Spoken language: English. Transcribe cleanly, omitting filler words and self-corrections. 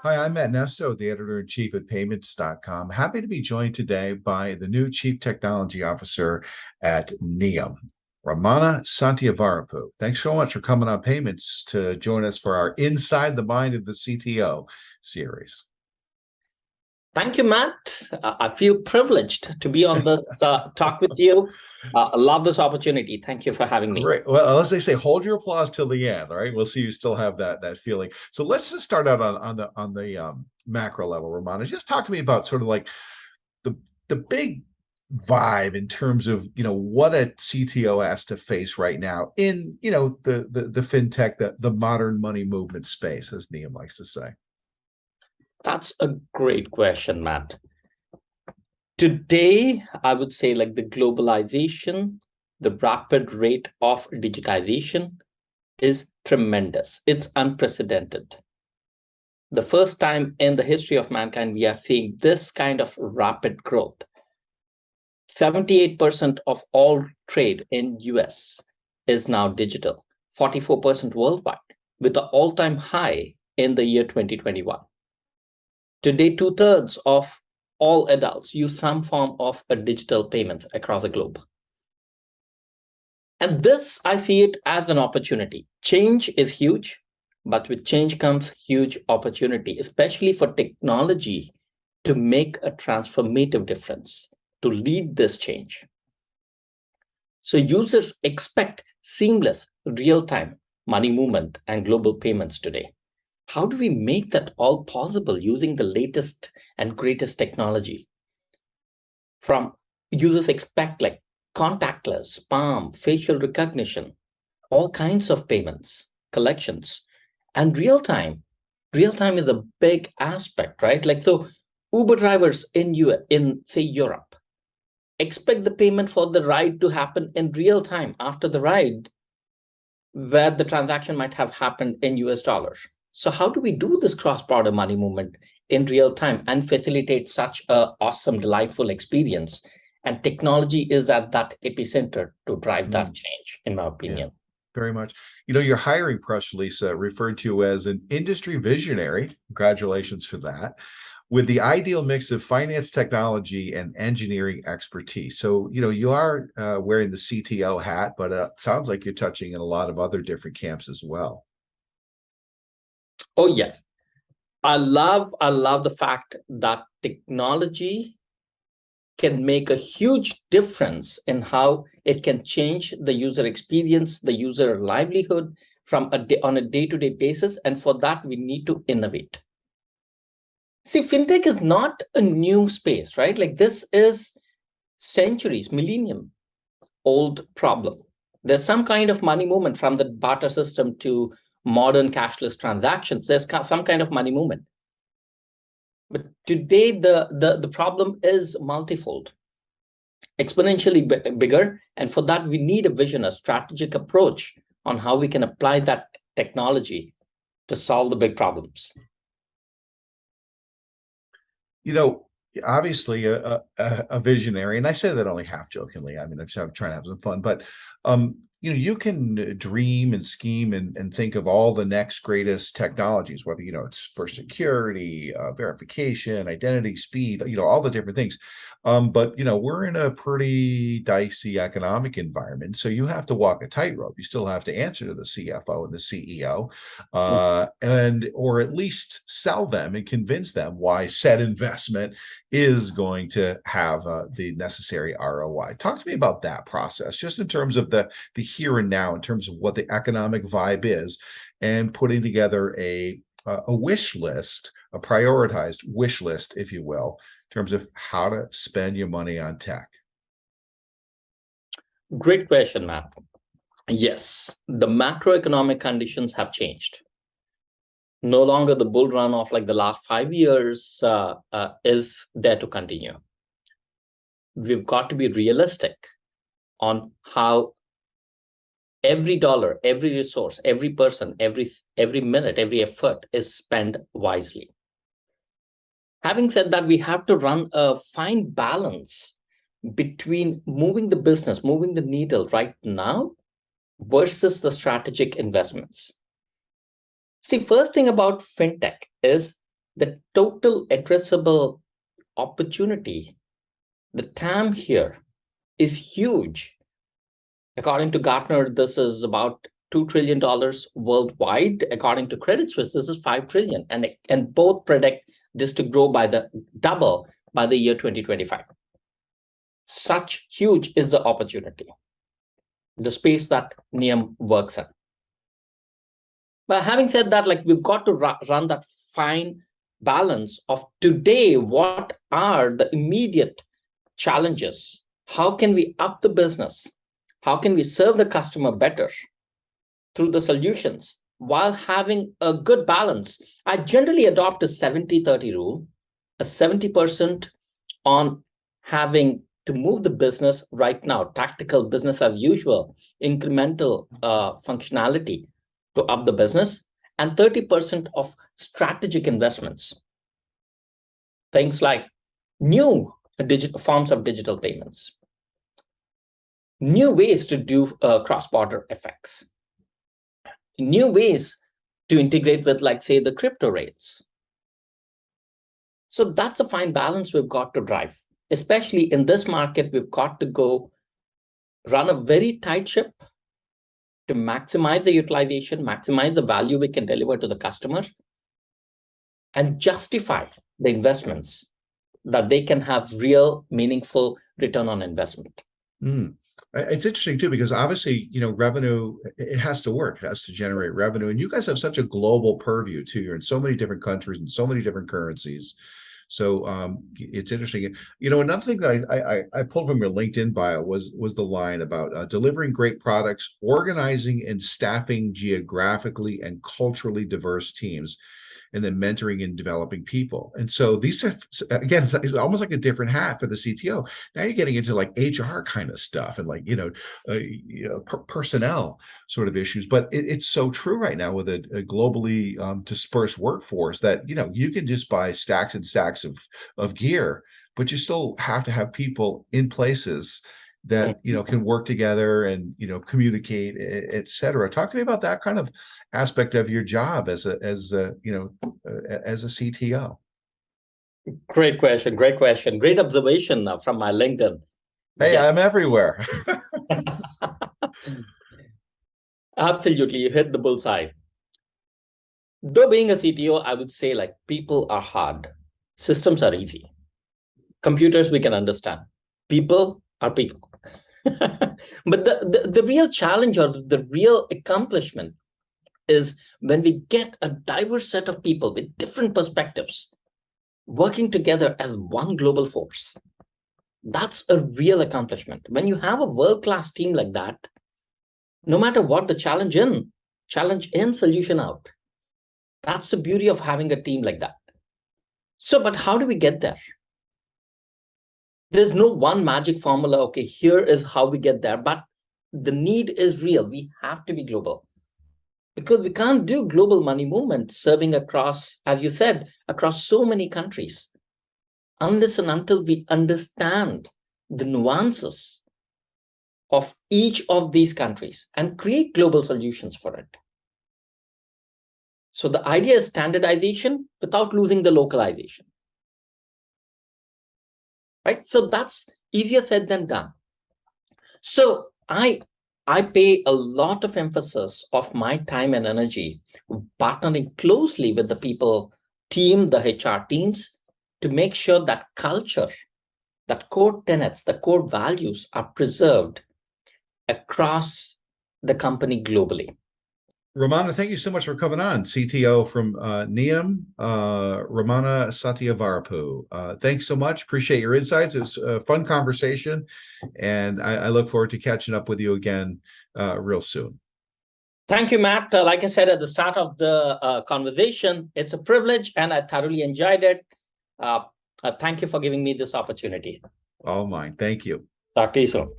Hi, I'm Matt Nesto, the editor-in-chief at payments.com. Happy to be joined today by the new Chief Technology Officer at NEOM, Ramana Santiavarapu. Thanks so much for coming on Payments to join us for our Inside the Mind of the CTO series. Thank you, Matt. I feel privileged to be on this talk with you. I love this opportunity. Thank you for having me. Great. Well, as they say, hold your applause till the end. All right, we'll see you still have that feeling. So let's just start out on the macro level, Ramana. Just talk to me about sort of like the big vibe in terms of what a CTO has to face right now in the fintech, the modern money movement space, as Neil likes to say. That's a great question, Matt. Today, I would say like the globalization, the rapid rate of digitization is tremendous. It's unprecedented. The first time in the history of mankind, we are seeing this kind of rapid growth. 78% of all trade in US is now digital, 44% worldwide, with the all-time high in the year 2021. Today, 2/3 of all adults use some form of a digital payment across the globe. And this, I see it as an opportunity. Change is huge, but with change comes huge opportunity, especially for technology to make a transformative difference, to lead this change. So users expect seamless, real-time money movement and global payments today. How do we make that all possible using the latest and greatest technology? From users expect like contactless, palm, facial recognition, all kinds of payments, collections, and real-time. Real-time is a big aspect, right? Like so Uber drivers in say Europe expect the payment for the ride to happen in real time after the ride, where the transaction might have happened in US dollars. So how do we do this cross-border money movement in real time and facilitate such an awesome, delightful experience? And technology is at that epicenter to drive that change, in my opinion. Yeah, very much. Your hiring press release referred to you as an industry visionary. Congratulations for that. With the ideal mix of finance technology and engineering expertise. So, you are wearing the CTO hat, but it sounds like you're touching in a lot of other different camps as well. Oh, yes. I love the fact that technology can make a huge difference in how it can change the user experience, the user livelihood on a day-to-day basis. And for that, we need to innovate. See, fintech is not a new space, right? Like this is centuries, millennium old problem. There's some kind of money movement from the barter system to modern cashless transactions. There's some kind of money movement. But today, the problem is multifold, exponentially bigger. And for that, we need a vision, a strategic approach on how we can apply that technology to solve the big problems. Obviously a visionary, and I say that only half jokingly. I mean, I'm trying to have some fun, but you can dream and scheme and think of all the next greatest technologies, whether it's for security, verification, identity, speed, all the different things. But we're in a pretty dicey economic environment, so you have to walk a tightrope. You still have to answer to the CFO and the CEO, or at least sell them and convince them why said investment is going to have the necessary ROI. Talk to me about that process, just in terms of the here and now, in terms of what the economic vibe is, and putting together a wish list, a prioritized wish list, if you will, in terms of how to spend your money on tech. Great question, Matt. Yes, the macroeconomic conditions have changed. No longer the bull run of like the last 5 years is there to continue. We've got to be realistic on how every dollar, every resource, every person, every minute, every effort is spent wisely. Having said that, we have to run a fine balance between moving the business, moving the needle right now versus the strategic investments. See, first thing about fintech is the total addressable opportunity, the TAM here is huge. According to Gartner, this is about $2 trillion worldwide. According to Credit Suisse, this is 5 trillion. And both predict this to grow by the double by the year 2025. Such huge is the opportunity, the space that NIAM works in. But having said that, like we've got to run that fine balance of today, what are the immediate challenges? How can we up the business? How can we serve the customer better through the solutions while having a good balance? I generally adopt a 70-30 rule, a 70% on having to move the business right now, tactical business as usual, incremental functionality to up the business, and 30% of strategic investments. Things like new forms of digital payments, new ways to do cross-border effects, new ways to integrate with, like, say, the crypto rails. So that's a fine balance we've got to drive. Especially in this market, we've got to go run a very tight ship to maximize the utilization, maximize the value we can deliver to the customer, and justify the investments that they can have real, meaningful return on investment. It's interesting too, because obviously, revenue, it has to work, it has to generate revenue. And you guys have such a global purview too. You're in so many different countries and so many different currencies. So it's interesting. Another thing that I pulled from your LinkedIn bio was the line about delivering great products, organizing and staffing geographically and culturally diverse teams, and then mentoring and developing people. And so these are, again, it's almost like a different hat for the CTO. Now you're getting into like HR kind of stuff and like, personnel sort of issues. But it's so true right now with a globally dispersed workforce that, you can just buy stacks and stacks of gear, but you still have to have people in places that can work together and communicate, et cetera. Talk to me about that kind of aspect of your job as a CTO. Great question, great observation from my LinkedIn. Hey, I'm everywhere. Absolutely, you hit the bullseye. Though being a CTO, I would say, like, people are hard, systems are easy, computers we can understand, people are people. But the real challenge or the real accomplishment is when we get a diverse set of people with different perspectives working together as one global force. That's a real accomplishment. When you have a world-class team like that, no matter what the challenge in, solution out. That's the beauty of having a team like that. So, but how do we get there? There's no one magic formula. Okay, here is how we get there, but the need is real. We have to be global because we can't do global money movement serving across, as you said, across so many countries, unless and until we understand the nuances of each of these countries and create global solutions for it. So the idea is standardization without losing the localization. Right? So that's easier said than done. So I pay a lot of emphasis of my time and energy partnering closely with the people team, the HR teams, to make sure that culture, that core tenets, the core values are preserved across the company globally. Ramana, thank you so much for coming on. CTO from NIAM, Ramana Satyavarapu. Thanks so much. Appreciate your insights. It was a fun conversation, and I look forward to catching up with you again real soon. Thank you, Matt. Like I said at the start of the conversation, it's a privilege, and I thoroughly enjoyed it. Thank you for giving me this opportunity. All mine. Thank you. Talk to you soon.